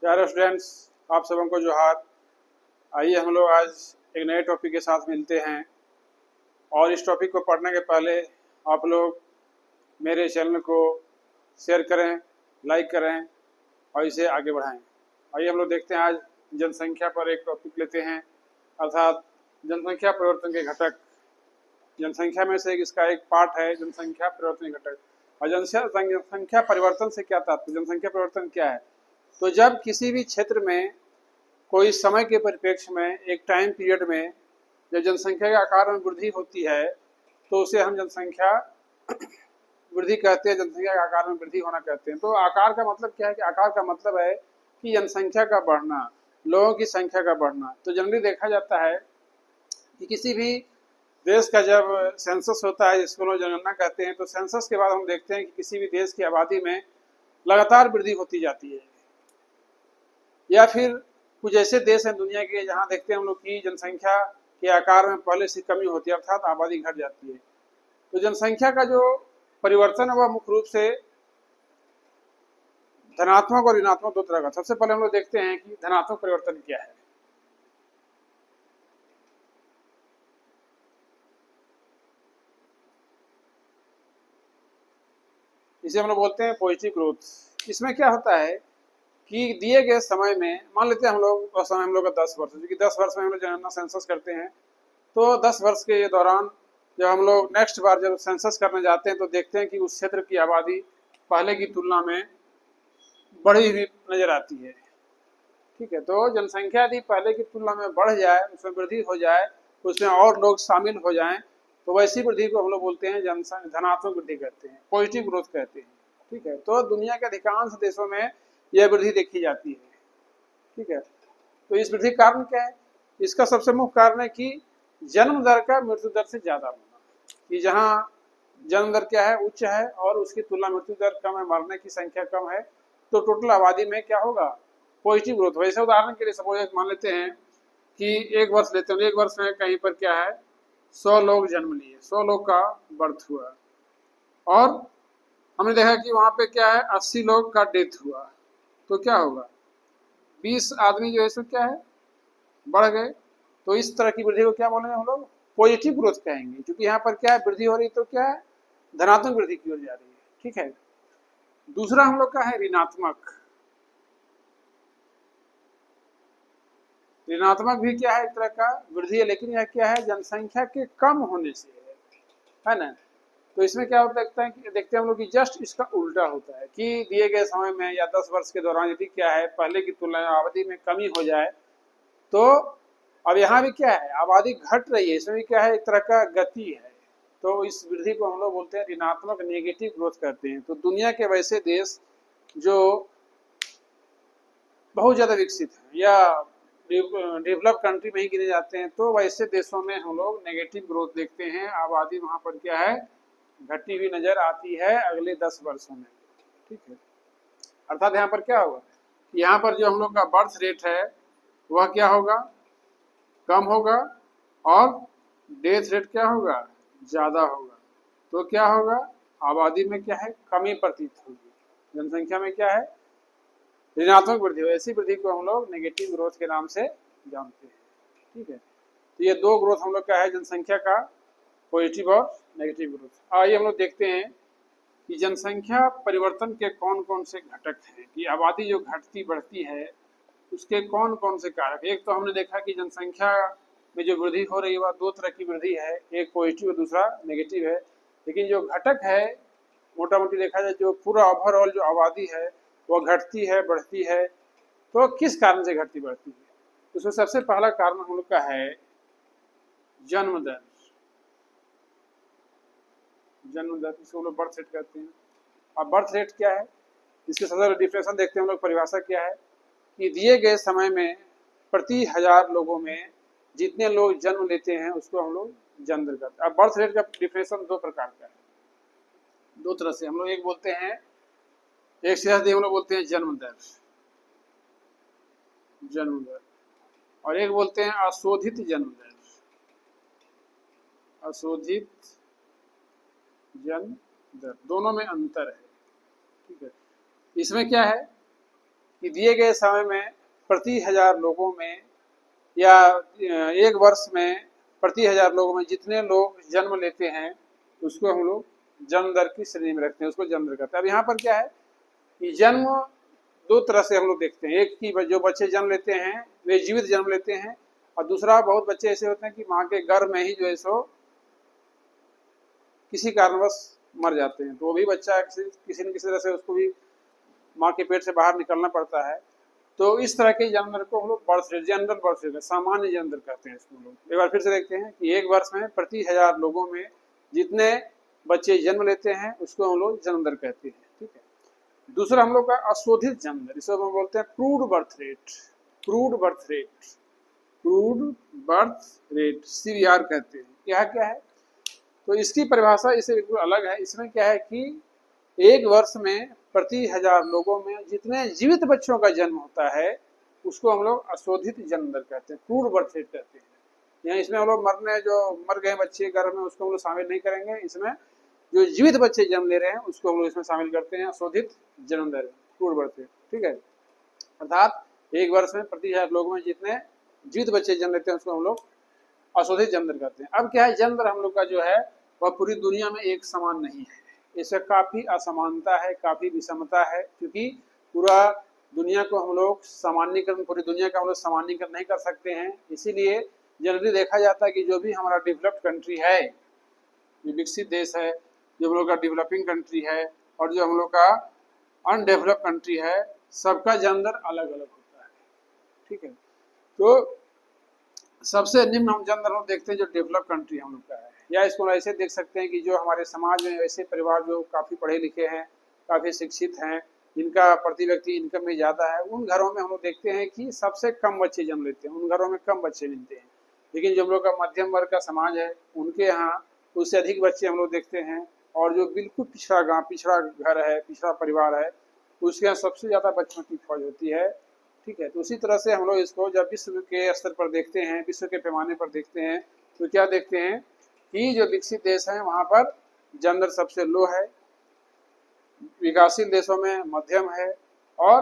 प्यारे स्टूडेंट्स, आप सबों को जोहार। आइए हम लोग आज एक नए टॉपिक के साथ मिलते हैं और इस टॉपिक को पढ़ने के पहले आप लोग मेरे चैनल को शेयर करें, लाइक करें और इसे आगे बढ़ाएं। आइए हम लोग देखते हैं, आज जनसंख्या पर एक टॉपिक लेते हैं, अर्थात जनसंख्या परिवर्तन के घटक। जनसंख्या में से इसका एक पार्ट है जनसंख्या परिवर्तन घटक। और जनसंख्या परिवर्तन से क्या तात्पर्य, जनसंख्या परिवर्तन क्या है? तो जब किसी भी क्षेत्र में कोई समय के परिप्रेक्ष्य में एक टाइम पीरियड में जब जनसंख्या के आकार में वृद्धि होती है तो उसे हम जनसंख्या वृद्धि कहते हैं, जनसंख्या के आकार में वृद्धि होना कहते हैं। तो आकार का मतलब क्या है कि आकार का मतलब है कि जनसंख्या का बढ़ना, लोगों की संख्या का बढ़ना। तो जनरली देखा जाता है कि किसी भी देश का जब सेंसस होता है, जिसको लोग जनगणना कहते हैं, तो सेंसस के बाद हम देखते हैं कि किसी भी देश की आबादी में लगातार वृद्धि होती जाती है। या फिर कुछ ऐसे देश हैं दुनिया के जहां देखते हैं हम लोग की जनसंख्या के आकार में पहले से कमी होती है, अर्थात आबादी घट जाती है। तो जनसंख्या का जो परिवर्तन है वह मुख्य रूप से धनात्मक और ऋणात्मक दो तरह का। सबसे पहले हम लोग देखते हैं कि धनात्मक परिवर्तन क्या है। इसे हम लोग बोलते हैं पॉजिटिव ग्रोथ। इसमें क्या होता है कि दिए गए समय में, मान लेते हैं हम लोग समय हम लोग का 10 वर्ष, क्योंकि 10 वर्ष में हम लोग जनगणना सेंसस करते हैं। तो 10 वर्ष के दौरान जब हम लोग नेक्स्ट बार जब सेंसस करने जाते हैं तो देखते हैं कि उस क्षेत्र की आबादी पहले की तुलना में बढ़ी हुई नजर आती है। ठीक है, तो जनसंख्या यदि पहले की तुलना में बढ़ जाए, उसमें वृद्धि हो जाए, उसमें और लोग शामिल हो जाएं, तो वैसी वृद्धि को हम लोग बोलते हैं धनात्मक वृद्धि कहते हैं, पॉजिटिव ग्रोथ कहते हैं। ठीक है, तो दुनिया के अधिकांश देशों में यह वृद्धि देखी जाती है। ठीक है, तो इस वृद्धि का कारण क्या है? इसका सबसे मुख्य कारण है कि जन्म दर का मृत्यु दर से ज्यादा होना। कि जहाँ जन्म दर क्या है, उच्च है, और उसकी तुलना मृत्यु दर कम है, मरने की संख्या कम है, तो टोटल आबादी में क्या होगा? Positive growth. वैसे उदाहरण के लिए सपोज मान लेते हैं कि एक वर्ष लेते हैं, एक वर्ष में कहीं पर क्या है 100 लोग जन्म लिए, 100 लोग का बर्थ हुआ, और हमने देखा कि वहां पे क्या है 80 लोग का डेथ हुआ, तो क्या होगा? 20 आदमी जो है सो क्या है बढ़ गए। तो इस तरह की वृद्धि को क्या बोलेंगे हम लोग? पॉजिटिव ग्रोथ कहेंगे, क्योंकि यहाँ पर क्या है वृद्धि हो रही, तो क्या है धनात्मक वृद्धि की ओर जा रही है। ठीक है, दूसरा हम लोग का है ऋणात्मक। ऋणात्मक भी क्या है, एक तरह का वृद्धि है, लेकिन यह क्या है जनसंख्या के कम होने से है ना। तो इसमें क्या होता है कि देखते हैं हम लोग कि जस्ट इसका उल्टा होता है कि दिए गए समय में या 10 वर्ष के दौरान यदि क्या है पहले की तुलना में आबादी में कमी हो जाए, तो अब यहाँ भी क्या है आबादी घट रही है, इसमें भी क्या है एक तरह का गति है। तो इस वृद्धि को हम लोग बोलते हैं ऋणात्मक, नेगेटिव ग्रोथ करते हैं। तो दुनिया के वैसे देश जो बहुत ज्यादा विकसित है या डेवलप कंट्री में ही गिने जाते हैं, तो वैसे देशों में हम लोग नेगेटिव ग्रोथ देखते हैं। आबादी वहां पर क्या है घटी हुई नजर आती है अगले 10 वर्षों में। ठीक है, अर्थात यहाँ पर क्या होगा, यहाँ पर जो हम लोग का बर्थ रेट है वह क्या होगा? कम होगा, और डेथ रेट क्या होगा? ज्यादा होगा। तो क्या होगा? आबादी में क्या है कमी प्रतीत होगी, जनसंख्या में क्या है ऋणात्मक वृद्धि। ऐसी वृद्धि को हम लोग नेगेटिव ग्रोथ के नाम से जानते हैं। ठीक है, तो ये दो ग्रोथ हम लोग का है जनसंख्या का, पॉजिटिव और नेगेटिव ग्रोथ। आइए हम लोग देखते हैं कि जनसंख्या परिवर्तन के कौन कौन से घटक हैं, कि आबादी जो घटती बढ़ती है उसके कौन कौन से कारक। एक तो हमने देखा कि जनसंख्या में जो वृद्धि हो रही है वह दो तरह की वृद्धि है, एक पॉजिटिव और दूसरा नेगेटिव है। लेकिन जो घटक है मोटा मोटी देखा जाए, जो पूरा ओवरऑल जो आबादी है वह घटती है बढ़ती है, तो किस कारण से घटती बढ़ती है? उसमें सबसे पहला कारण हम लोग का है जन्म दर। जन्म दर, इसको लोग बर्थ रेट कहते हैं। अब बर्थ रेट क्या है, इसके सबसे डिफिनेशन देखते हैं हम लोग, परिभाषा क्या है कि दिए गए समय में प्रति 1000 लोगों में जितने लोग जन्म लेते हैं उसको हम लोग जन्म दर कहते हैं। अब बर्थ रेट का डिफिनेशन दो प्रकार का है, दो तरह से हम लोग एक बोलते हैं, एक से हम लोग बोलते हैं जन्म दर, जन्म दर, और एक बोलते हैं अशोधित जन्म दर, अशोधित जन्म दर। दोनों में अंतर है। ठीक है, इसमें क्या है कि दिए गए समय में प्रति 1000 लोगों में या एक वर्ष में प्रति 1000 लोगों में जितने लोग जन्म लेते हैं उसको हम लोग जन्म दर की श्रेणी में रखते हैं, उसको जन्म दर कहते हैं। अब यहाँ पर क्या है कि जन्म दो तरह से हम लोग देखते हैं। एक की जो बच्चे जन्म लेते हैं वे जीवित जन्म लेते हैं, और दूसरा बहुत बच्चे ऐसे होते हैं कि माँ के गर्भ में ही जो है सो किसी कारणवश मर जाते हैं, तो वो भी बच्चा किसी न किसी तरह से उसको भी माँ के पेट से बाहर निकलना पड़ता है। तो इस तरह के जन्म दर को हम लोग birth rate, general birth rate, सामान्य जन्म दर कहते हैं इसको लोग। एक बार फिर से देखते हैं कि एक वर्ष में प्रति 1000 लोगों में जितने बच्चे जन्म लेते हैं उसको हम लोग जन्म दर कहते हैं। ठीक है। दूसरा हम लोग का अशोधित जन्म दर, इसको हम बोलते हैं crude birth rate. Crude birth rate, crude birth rate CBR कहते हैं। क्या क्या है, तो इसकी परिभाषा इससे बिल्कुल अलग है। इसमें क्या है कि एक वर्ष में प्रति 1000 लोगों में जितने जीवित बच्चों का जन्म होता है उसको हम लोग अशोधित जन्म दर कहते हैं, क्रूड बर्थ रेट कहते हैं। यहाँ इसमें हम लोग मर गए बच्चे गर्भ में उसको हम लोग शामिल नहीं करेंगे। इसमें जो जीवित बच्चे जन्म ले रहे हैं उसको हम लोग इसमें शामिल करते हैं अशोधित जन्म दर, क्रूड बर्थ रेट। ठीक है। अर्थात एक वर्ष में प्रति 1000 लोगों में जितने जीवित बच्चे जन्म लेते हैं उसको हम लोग अशोधित जन्म दर कहते हैं। अब क्या है, जन्म दर हम लोग का जो है वह पूरी दुनिया में एक समान नहीं है, इससे काफ़ी असमानता है, काफ़ी विषमता है, क्योंकि पूरा दुनिया को हम लोग सामान्यकरण, पूरी दुनिया का हम लोग सामान्यकरण नहीं कर सकते हैं। इसीलिए जनरली देखा जाता है कि जो भी हमारा डेवलप्ड कंट्री है, जो विकसित देश है, जो हम लोग का डेवलपिंग कंट्री है और जो हम लोग का अनडेवलप्ड कंट्री है, सबका जन्म दर अलग अलग होता है। ठीक है। तो सबसे निम्न हम जन्म दर देखते हैं जो डेवलप कंट्री हम लोग का है, या इसको ऐसे देख सकते हैं कि जो हमारे समाज में ऐसे परिवार जो काफ़ी पढ़े लिखे हैं, काफ़ी शिक्षित हैं, जिनका प्रति व्यक्ति इनकम में ज़्यादा है, उन घरों में हम लोग देखते हैं कि सबसे कम बच्चे जन्म लेते हैं, उन घरों में कम बच्चे मिलते हैं। लेकिन जो हम लोग का मध्यम वर्ग का समाज है उनके यहाँ उससे अधिक बच्चे हम लोग देखते हैं, और जो बिल्कुल पिछड़ा गाँव, पिछड़ा घर है, पिछड़ा परिवार है, उसके यहाँ सबसे ज़्यादा बच्चों की फौज होती है। ठीक है। तो उसी तरह से हम लोग इसको जब विश्व के स्तर पर देखते हैं, विश्व के पैमाने पर देखते हैं, तो क्या देखते हैं कि जो विकसित देश हैं वहाँ पर जन्म दर सबसे लो है, विकासशील देशों में मध्यम है, और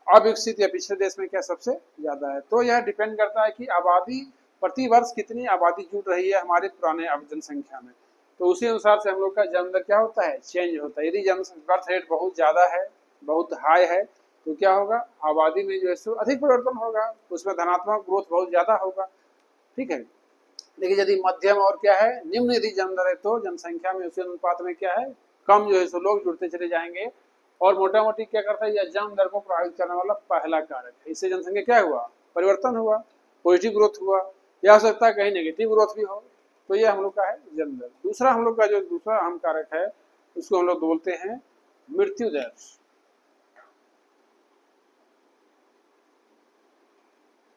अविकसित या पिछड़े देश में क्या सबसे ज़्यादा है। तो यह डिपेंड करता है कि आबादी प्रति वर्ष कितनी आबादी जुड़ रही है हमारे पुराने जनसंख्या में, तो उसी अनुसार से हम लोग का जन्म दर क्या होता है, चेंज होता है। यदि बर्थ रेट बहुत ज़्यादा है, बहुत हाई है, तो क्या होगा, आबादी में जो है सो अधिक परिवर्तन होगा, उसमें धनात्मक ग्रोथ बहुत ज़्यादा होगा। ठीक है। लेकिन यदि मध्यम और क्या है, निम्न यदि जन्म दर है, तो जनसंख्या में उसी अनुपात में क्या है, कम जो है सो लोग जुड़ते चले जाएंगे। और मोटा मोटी क्या करता है, यह जन्म दर को प्रभावित करने वाला पहला कारक है। इससे जनसंख्या क्या हुआ, परिवर्तन हुआ, पॉजिटिव ग्रोथ हुआ, या हो सकता है कहीं नेगेटिव ग्रोथ भी हो। तो ये हम लोग का है जन्म दर। दूसरा हम लोग का जो दूसरा अहम कारक है उसको हम लोग बोलते हैं मृत्यु दर।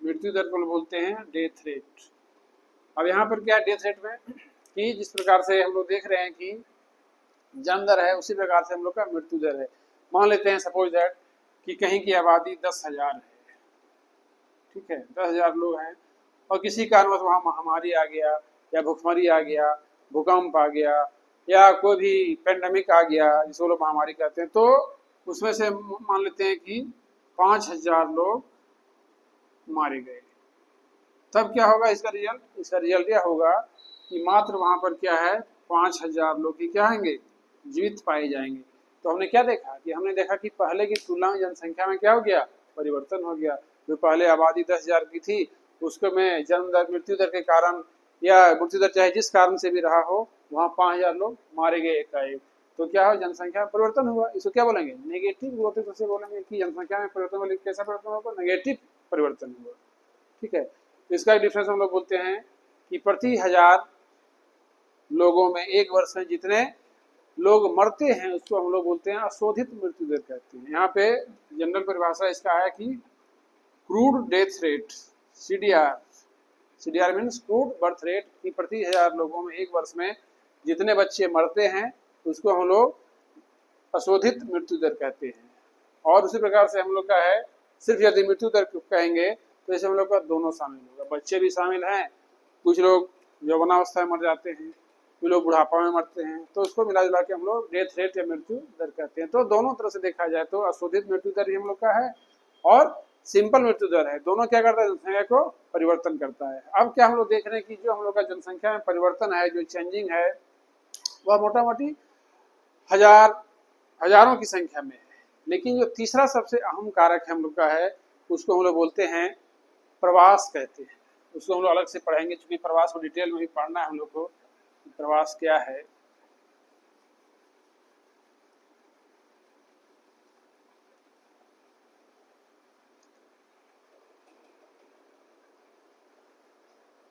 मृत्यु दर को बोलते हैं डेथ रेट। अब यहाँ पर क्या है डेथ रेट में, कि जिस प्रकार से हम लोग देख रहे हैं कि जन्म दर है, उसी प्रकार से हम लोग का मृत्यु दर है। मान लेते हैं सपोज दैट कि कहीं की आबादी 10,000 है। ठीक है, 10,000 लोग हैं, और किसी कारणवश वहाँ महामारी आ गया, या भूखमरी आ गया, भूकंप आ गया, या कोई भी पेंडेमिक आ गया जिसको लोग महामारी कहते हैं, तो उसमें से मान लेते हैं कि 5,000 लोग मारे गए। तब क्या होगा इसका रिजल्ट यह होगा कि मात्र वहाँ पर क्या है 5,000 लोग ही क्या होंगे, जीवित पाए जाएंगे। तो हमने क्या देखा कि हमने देखा कि पहले की तुलना में जनसंख्या में क्या हो गया, परिवर्तन हो गया। जो पहले आबादी 10,000 की थी उसको में जन्म दर, मृत्यु दर के कारण, या मृत्यु दर चाहे जिस कारण से भी रहा हो, वहाँ 5,000 लोग मारे गए एकाएक। तो क्या हो, जनसंख्या में परिवर्तन हुआ। इसको क्या बोलेंगे, नेगेटिव ग्रोथ से बोलेंगे कि जनसंख्या में परिवर्तन हुआ। कैसा परिवर्तन होगा, नेगेटिव परिवर्तन हुआ। ठीक है। तो इसका डिफरेंस हम लोग बोलते हैं कि प्रति 1000 लोगों में एक वर्ष में जितने लोग मरते हैं उसको हम लोग बोलते हैं अशोधित मृत्यु दर कहते हैं। यहाँ पे जनरल परिभाषा इसका है कि crude death rate, CDR means crude birth rate, की प्रति 1000 लोगों में एक वर्ष में जितने बच्चे मरते हैं उसको हम लोग अशोधित मृत्यु दर कहते हैं। और उसी प्रकार से हम लोग का है, सिर्फ यदि मृत्यु दर कहेंगे तो इसमें हम लोग का दोनों शामिल होगा, बच्चे भी शामिल हैं, कुछ लोग यौवनावस्था में मर जाते हैं, जो लोग बुढ़ापा में मरते हैं, तो उसको मिला जुला के हम लोग डेथ रेट या मृत्यु दर कहते हैं। तो दोनों तरह से देखा जाए तो अशोधित मृत्यु दर ही हम लोग का है और सिंपल मृत्यु दर है। दोनों क्या करता है, जनसंख्या को परिवर्तन करता है। अब क्या हम लोग देख रहे हैं कि जो हम लोग का जनसंख्या में परिवर्तन है, जो चेंजिंग है, वह मोटा मोटी हजारों की संख्या में है। लेकिन जो तीसरा सबसे अहम कारक है हम लोग का है, उसको हम लोग बोलते हैं प्रवास कहते हैं। उसको हम लोग अलग से पढ़ेंगे, चूंकि प्रवास को डिटेल में भी पढ़ना है हम लोग को, प्रवास क्या है।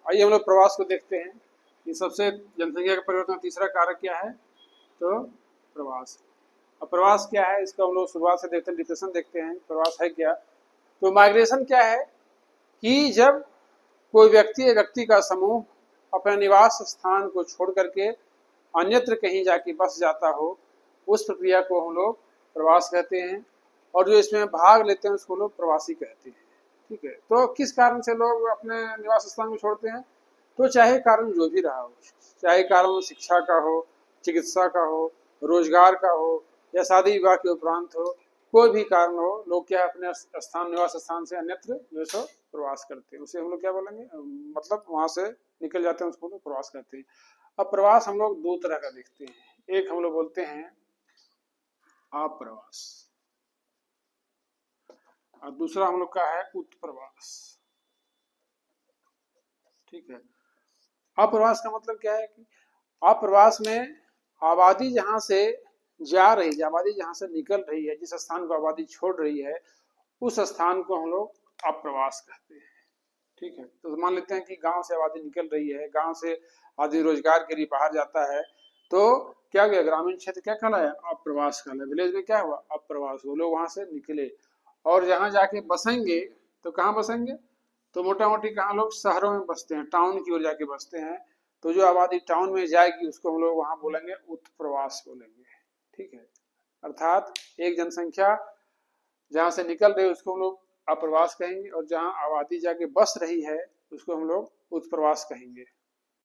आइए हम लोग प्रवास को देखते हैं कि सबसे जनसंख्या का परिवर्तन तीसरा कारक क्या है, तो प्रवास। अब प्रवास क्या है, इसका हम लोग शुरुआत से देखते हैं, डिफिनेशन देखते हैं प्रवास है क्या। तो माइग्रेशन क्या है कि जब कोई व्यक्ति का समूह अपने निवास स्थान को छोड़ करके अन्यत्र कहीं जाके बस जाता हो, उस प्रक्रिया को हम लोग प्रवास कहते हैं। और जो इसमें भाग लेते हैं उसको लोग प्रवासी कहते हैं। ठीक है, तो किस कारण से लोग अपने निवास स्थान को छोड़ते हैं, तो चाहे कारण जो भी रहा हो, चाहे कारण शिक्षा का हो, चिकित्सा का हो, रोजगार का हो, या शादी विवाह के उपरांत हो, कोई भी कारण हो, लोग क्या अपने स्थान निवास स्थान से अन्यत्र जो सो प्रवास करते हैं। उसे हम लोग क्या बोलेंगे, मतलब वहां से निकल जाते हैं, उसको लोग प्रवास करते हैं। अब प्रवास हम लोग दो तरह का देखते हैं, एक हम लोग बोलते हैं अप्रवास और दूसरा हम लोग का है उत्प्रवास। ठीक है, अप्रवास का मतलब क्या है कि अप्रवास में आबादी जहां से जा रही है, आबादी जहां से निकल रही है, जिस स्थान को आबादी छोड़ रही है, उस स्थान को हम लोग अप्रवास कहते हैं। ठीक है, तो मान लेते हैं कि गांव से आबादी निकल रही है, गांव से आदमी रोजगार के लिए बाहर जाता है, तो क्या हो गया, ग्रामीण क्षेत्र क्या कहलाया, अप्रवास कहलाया। विलेज में क्या हुआ, अप्रवास, वो लोग वहां से निकले और जहां जाके बसेंगे, तो कहाँ बसेंगे, तो मोटा मोटी कहाँ लोग शहरों में बसते हैं, टाउन की ओर जाके बसते हैं। तो जो आबादी टाउन में जाएगी उसको हम लोग वहां बोलेंगे उत्प्रवास बोलेंगे। ठीक है, अर्थात एक जनसंख्या जहां से निकल रही है उसको हम लोग अप्रवास कहेंगे, और जहां आबादी जाके बस रही है उसको हम लोग उत्प्रवास कहेंगे।